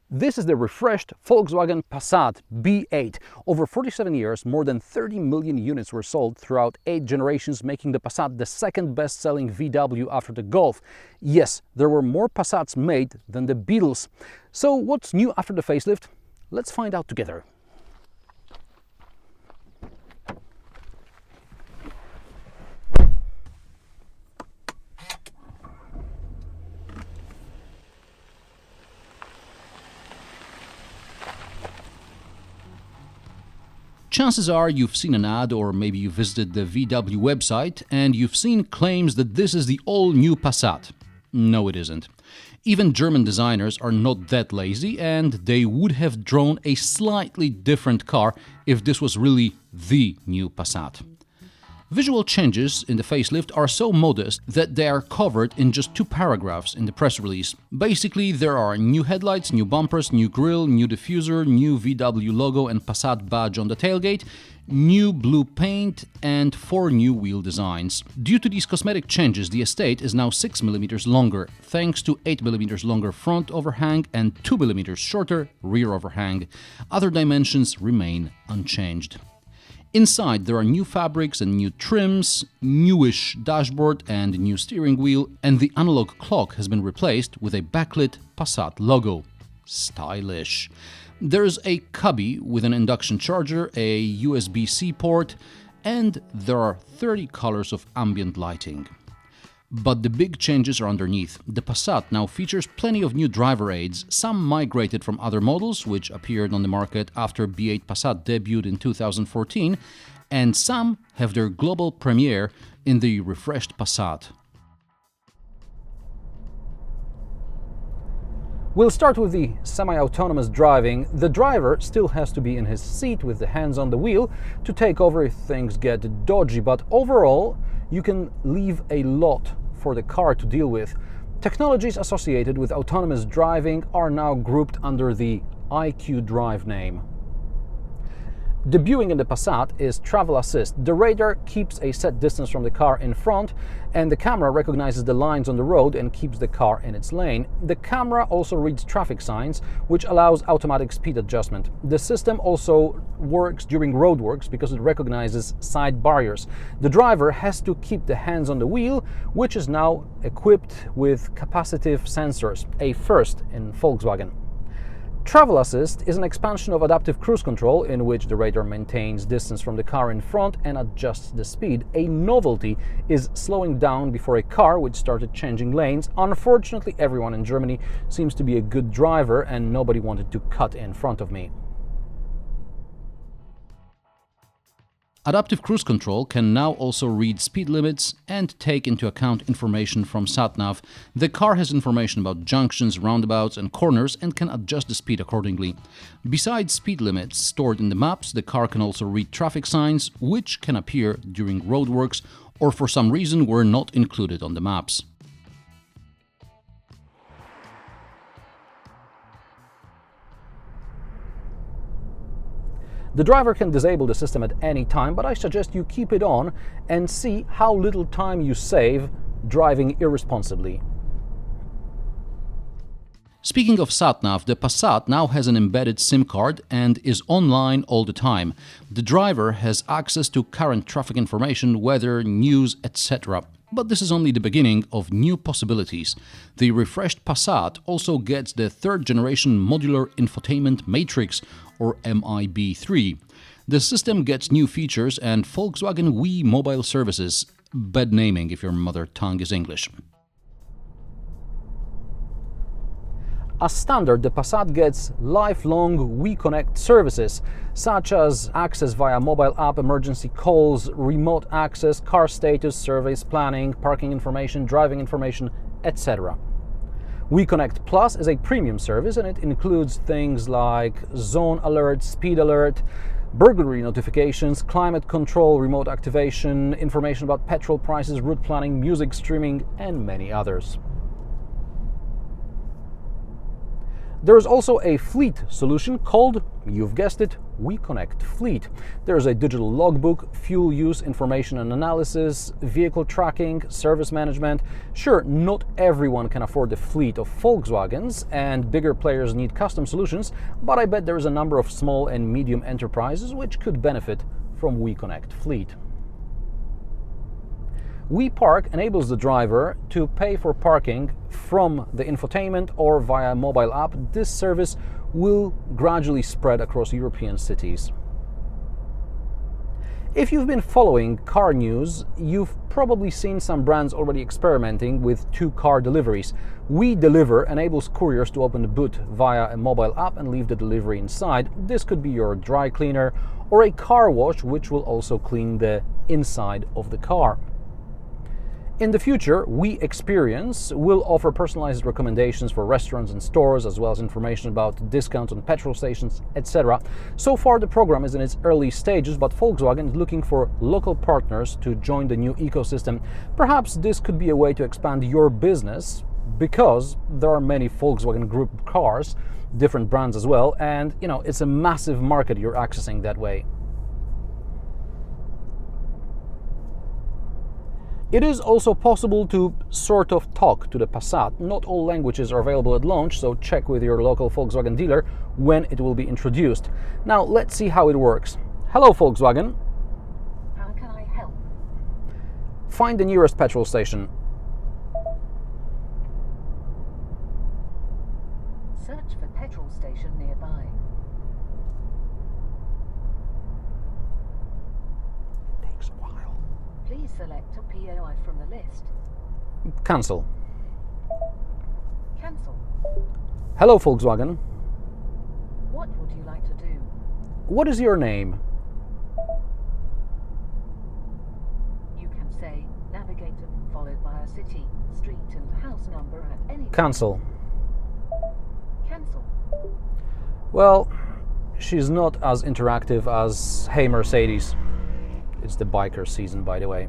This is the refreshed Volkswagen Passat B8. Over 47 years, more than 30 million units were sold throughout 8 generations, making the Passat the second best-selling VW after the Golf. Yes, there were more Passats made than the Beatles. So what's new after the facelift? Let's find out together. Chances are you've seen an ad, or maybe you visited the VW website and you've seen claims that this is the all-new Passat. No, it isn't. Even German designers are not that lazy, and they would have drawn a slightly different car if this was really the new Passat. Visual changes in the facelift are so modest that they are covered in just 2 paragraphs in the press release. Basically, there are new headlights, new bumpers, new grille, new diffuser, new VW logo and Passat badge on the tailgate, new blue paint, and 4 new wheel designs. Due to these cosmetic changes, the estate is now 6 mm longer, thanks to 8 mm longer front overhang and 2 mm shorter rear overhang. Other dimensions remain unchanged. Inside, there are new fabrics and new trims, newish dashboard and new steering wheel, and the analog clock has been replaced with a backlit Passat logo. Stylish. There's a cubby with an induction charger, a USB-C port, and there are 30 colors of ambient lighting. But the big changes are underneath. The Passat now features plenty of new driver aids, some migrated from other models which appeared on the market after B8 Passat debuted in 2014, and some have their global premiere in the refreshed Passat. We'll start with the semi-autonomous driving. The driver still has to be in his seat with the hands on the wheel to take over if things get dodgy, but overall you can leave a lot for the car to deal with. Technologies associated with autonomous driving are now grouped under the IQ Drive name. Debuting in the Passat is Travel Assist. The radar keeps a set distance from the car in front, and the camera recognizes the lines on the road and keeps the car in its lane. The camera also reads traffic signs, which allows automatic speed adjustment. The system also works during roadworks because it recognizes side barriers. The driver has to keep the hands on the wheel, which is now equipped with capacitive sensors, a first in Volkswagen. Travel Assist is an expansion of adaptive cruise control in which the radar maintains distance from the car in front and adjusts the speed. A novelty is slowing down before a car which started changing lanes. Unfortunately, everyone in Germany seems to be a good driver and nobody wanted to cut in front of me. Adaptive Cruise Control can now also read speed limits and take into account information from SatNav. The car has information about junctions, roundabouts and corners and can adjust the speed accordingly. Besides speed limits stored in the maps, the car can also read traffic signs, which can appear during roadworks or for some reason were not included on the maps. The driver can disable the system at any time, but I suggest you keep it on and see how little time you save driving irresponsibly. Speaking of SatNav, the Passat now has an embedded SIM card and is online all the time. The driver has access to current traffic information, weather, news, etc. But this is only the beginning of new possibilities. The refreshed Passat also gets the 3rd generation modular infotainment matrix, or MIB3. The system gets new features and Volkswagen We mobile services. Bad naming if your mother tongue is English. As standard, the Passat gets lifelong We Connect services, such as access via mobile app, emergency calls, remote access, car status, surveys, planning, parking information, driving information, etc. We Connect Plus is a premium service and it includes things like zone alert, speed alert, burglary notifications, climate control, remote activation, information about petrol prices, route planning, music streaming, and many others. There is also a fleet solution called, you've guessed it, We Connect Fleet. There is a digital logbook, fuel use information and analysis, vehicle tracking, service management. Sure, not everyone can afford the fleet of Volkswagens, and bigger players need custom solutions, but I bet there is a number of small and medium enterprises which could benefit from We Connect Fleet. We Park enables the driver to pay for parking from the infotainment or via a mobile app. This service will gradually spread across European cities. If you've been following car news, you've probably seen some brands already experimenting with two-car deliveries. We Deliver enables couriers to open the boot via a mobile app and leave the delivery inside. This could be your dry cleaner or a car wash, which will also clean the inside of the car. In the future, We Experience will offer personalized recommendations for restaurants and stores, as well as information about discounts on petrol stations, etc. So far, the program is in its early stages, but Volkswagen is looking for local partners to join the new ecosystem. Perhaps this could be a way to expand your business, because there are many Volkswagen Group cars, different brands as well, and it's a massive market you're accessing that way. It is also possible to sort of talk to the Passat. Not all languages are available at launch, so check with your local Volkswagen dealer when it will be introduced. Now let's see how it works. Hello Volkswagen. How can I help? Find the nearest petrol station. Search for petrol station nearby. Takes a while. Please select a POI from the list. Cancel. Cancel. Hello Volkswagen. What would you like to do? What is your name? You can say navigator followed by a city, street and house number at any time. Cancel. Cancel. Well, she's not as interactive as Hey Mercedes. It's the biker season, by the way.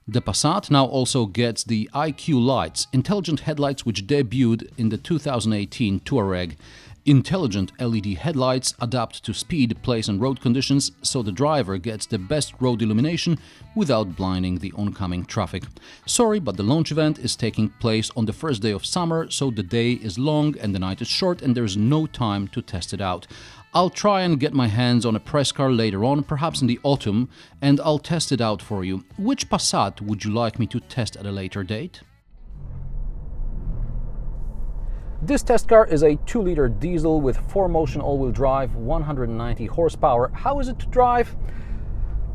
The Passat now also gets the IQ lights, intelligent headlights which debuted in the 2018 Touareg. Intelligent LED headlights adapt to speed, place and road conditions, so the driver gets the best road illumination without blinding the oncoming traffic. Sorry, but the launch event is taking place on the first day of summer, so the day is long and the night is short and there's no time to test it out. I'll try and get my hands on a press car later on, perhaps in the autumn, and I'll test it out for you. Which Passat would you like me to test at a later date? This test car is a 2-liter diesel with 4-motion all-wheel drive, 190 horsepower. How is it to drive?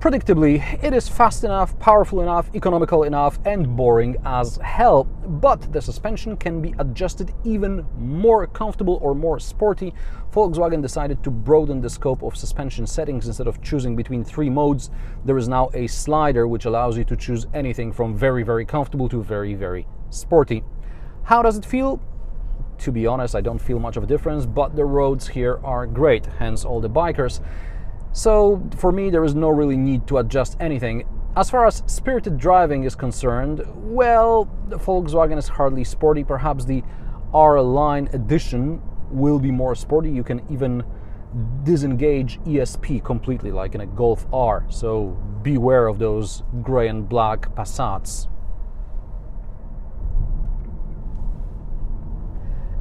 Predictably, it is fast enough, powerful enough, economical enough, and boring as hell. But the suspension can be adjusted even more comfortable or more sporty. Volkswagen decided to broaden the scope of suspension settings. Instead of choosing between 3 modes, there is now a slider which allows you to choose anything from very, very comfortable to very, very sporty. How does it feel? To be honest, I don't feel much of a difference, but the roads here are great, hence all the bikers. So for me, there is no really need to adjust anything. As far as spirited driving is concerned, well, the Volkswagen is hardly sporty. Perhaps the R-Line edition will be more sporty. You can even disengage ESP completely, like in a Golf R. So beware of those gray and black Passats.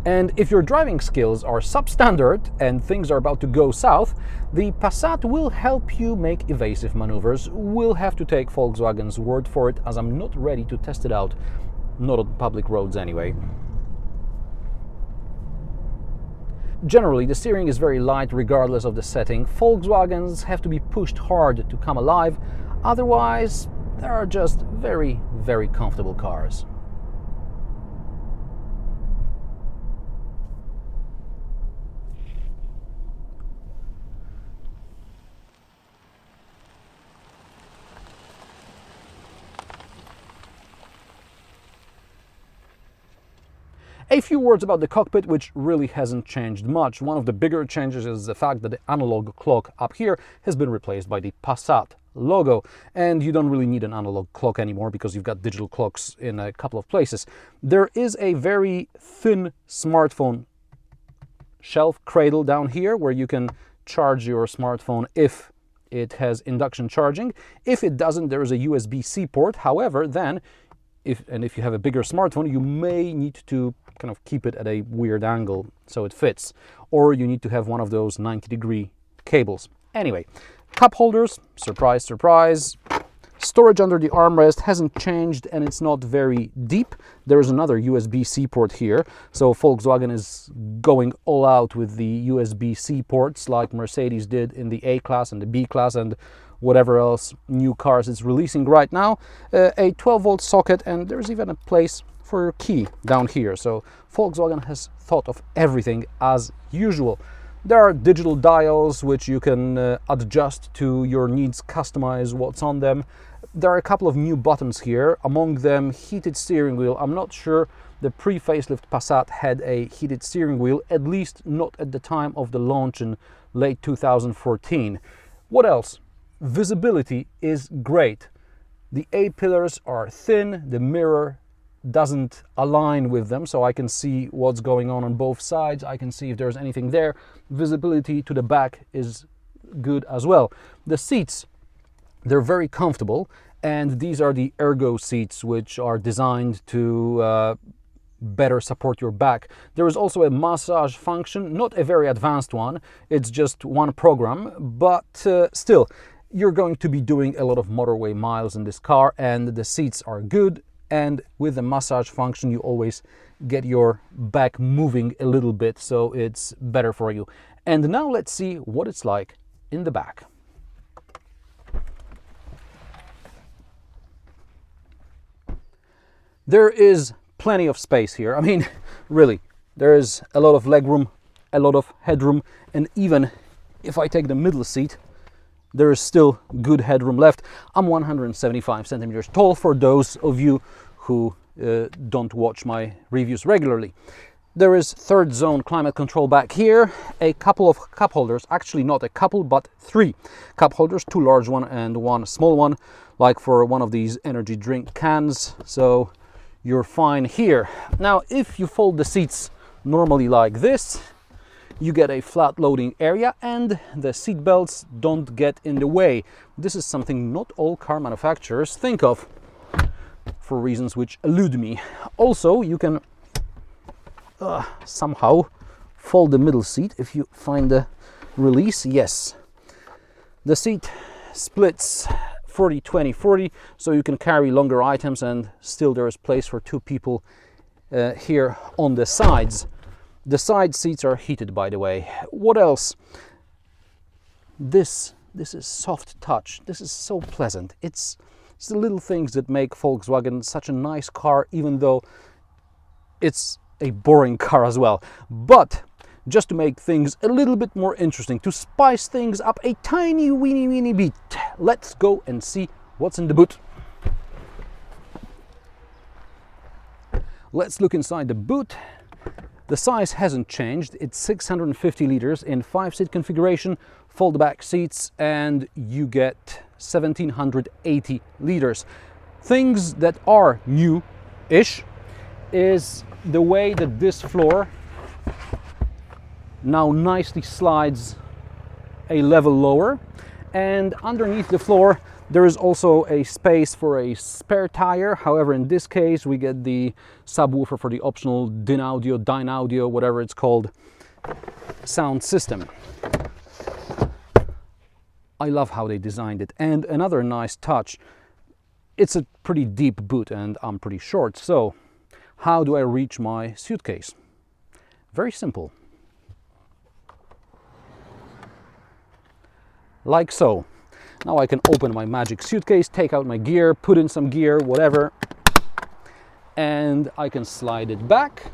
And if your driving skills are substandard and things are about to go south, the Passat will help you make evasive maneuvers. We'll have to take Volkswagen's word for it, as I'm not ready to test it out, not on public roads anyway. Generally, the steering is very light regardless of the setting. Volkswagens have to be pushed hard to come alive, otherwise they are just very, very comfortable cars. A few words about the cockpit, which really hasn't changed much. One of the bigger changes is the fact that the analog clock up here has been replaced by the Passat logo. And you don't really need an analog clock anymore because you've got digital clocks in a couple of places. There is a very thin smartphone shelf cradle down here where you can charge your smartphone if it has induction charging. If it doesn't, there is a USB-C port. However, then if you have a bigger smartphone, you may need to kind of keep it at a weird angle so it fits, or you need to have one of those 90-degree cables. Anyway, cup holders, surprise, surprise. Storage under the armrest hasn't changed and it's not very deep. There is another USB-C port here, so Volkswagen is going all out with the USB-C ports like Mercedes did in the A-Class and the B-Class and whatever else new cars it's releasing right now. A 12-volt socket, and there's even a place for your key down here. So Volkswagen has thought of everything as usual. There are digital dials which you can adjust to your needs, customize what's on them. There are a couple of new buttons here, among them heated steering wheel. I'm not sure the pre-facelift Passat had a heated steering wheel, at least not at the time of the launch in late 2014. What else? Visibility is great. The A-pillars are thin, the mirror doesn't align with them, so I can see what's going on both sides. I can see if there's anything there. Visibility to the back is good as well. The seats, they're very comfortable, and these are the ergo seats which are designed to better support your back. There is also a massage function, not a very advanced one, it's just one program, but still, you're going to be doing a lot of motorway miles in this car, and the seats are good, and with the massage function you always get your back moving a little bit, so it's better for you. And now let's see what it's like in the back. There is plenty of space here. I mean, really, there is a lot of legroom, a lot of headroom, and even if I take the middle seat, there is still good headroom left. I'm 175 centimeters tall for those of you who don't watch my reviews regularly. There is third zone climate control back here, a couple of cup holders, actually not a couple but 3 cup holders, 2 large one and 1 small one, like for one of these energy drink cans, so you're fine here. Now if you fold the seats normally like this, you get a flat loading area and the seat belts don't get in the way. This is something not all car manufacturers think of, for reasons which elude me. Also, you can somehow fold the middle seat if you find the release. Yes, the seat splits 40-20-40, so you can carry longer items and still there is place for 2 people here on the sides. The side seats are heated, by the way. What else? This is soft touch. This is so pleasant. It's the little things that make Volkswagen such a nice car, even though it's a boring car as well. But just to make things a little bit more interesting, to spice things up a tiny weeny bit, let's go and see what's in the boot. Let's look inside the boot. The size hasn't changed. It's 650 liters in 5-seat configuration, fold back seats, and you get 1780 liters. Things that are new-ish is the way that this floor now nicely slides a level lower, and underneath the floor there is also a space for a spare tire. However, in this case we get the subwoofer for the optional Dyn Audio, whatever it's called, sound system. I love how they designed it. And another nice touch, it's a pretty deep boot and I'm pretty short, so how do I reach my suitcase? Very simple. Like so. Now I can open my magic suitcase, take out my gear, put in some gear, whatever, and I can slide it back,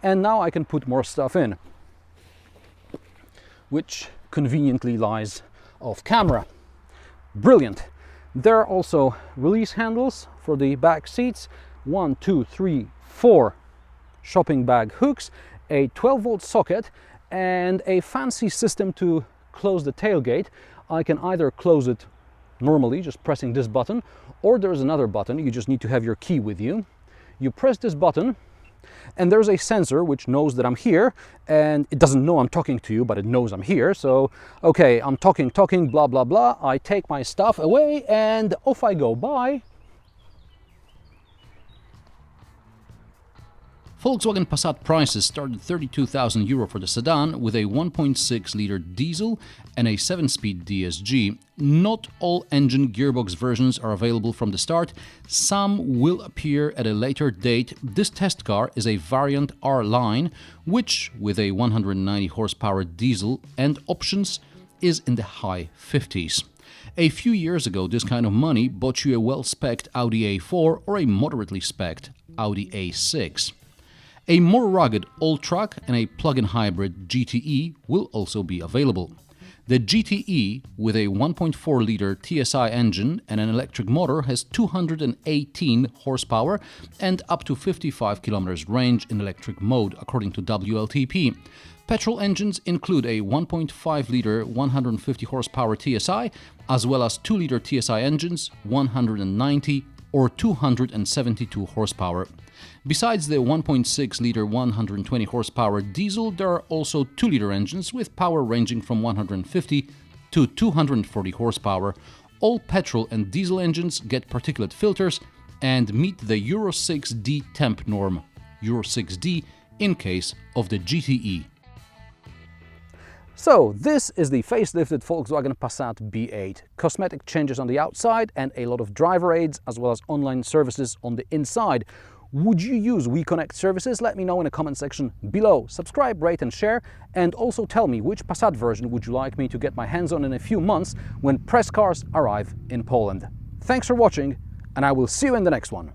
and now I can put more stuff in, which conveniently lies off camera. Brilliant. There are also release handles for the back seats, 1, 2, 3, 4 shopping bag hooks, a 12-volt socket, and a fancy system to close the tailgate. I can either close it normally just pressing this button, or there's another button. You just need to have your key with you. You press this button, and there's a sensor which knows that I'm here, and it doesn't know I'm talking to you, but it knows I'm here. So, okay, I'm talking, blah, blah, blah. I take my stuff away, and off I go. Bye. Volkswagen Passat prices start at €32,000 for the sedan with a 1.6-litre diesel and a 7-speed DSG. Not all engine gearbox versions are available from the start. Some will appear at a later date. This test car is a variant R-Line, which, with a 190 horsepower diesel and options, is in the high 50s. A few years ago, this kind of money bought you a well-spec'd Audi A4 or a moderately spec'd Audi A6. A more rugged all-truck and a plug-in hybrid GTE will also be available. The GTE, with a 1.4-litre TSI engine and an electric motor, has 218 horsepower and up to 55 km range in electric mode, according to WLTP. Petrol engines include a 1.5-litre 150 horsepower TSI, as well as 2-litre TSI engines, 190 or 272 horsepower. Besides the 1.6-litre 120 horsepower diesel, there are also 2-litre engines with power ranging from 150 to 240 horsepower. All petrol and diesel engines get particulate filters and meet the Euro 6D temp norm, Euro 6D in case of the GTE. So, this is the facelifted Volkswagen Passat B8. Cosmetic changes on the outside and a lot of driver aids as well as online services on the inside. Would you use We Connect services? Let me know in the comment section below. Subscribe, rate and share, and also tell me which Passat version would you like me to get my hands on in a few months when press cars arrive in Poland. Thanks for watching, and I will see you in the next one.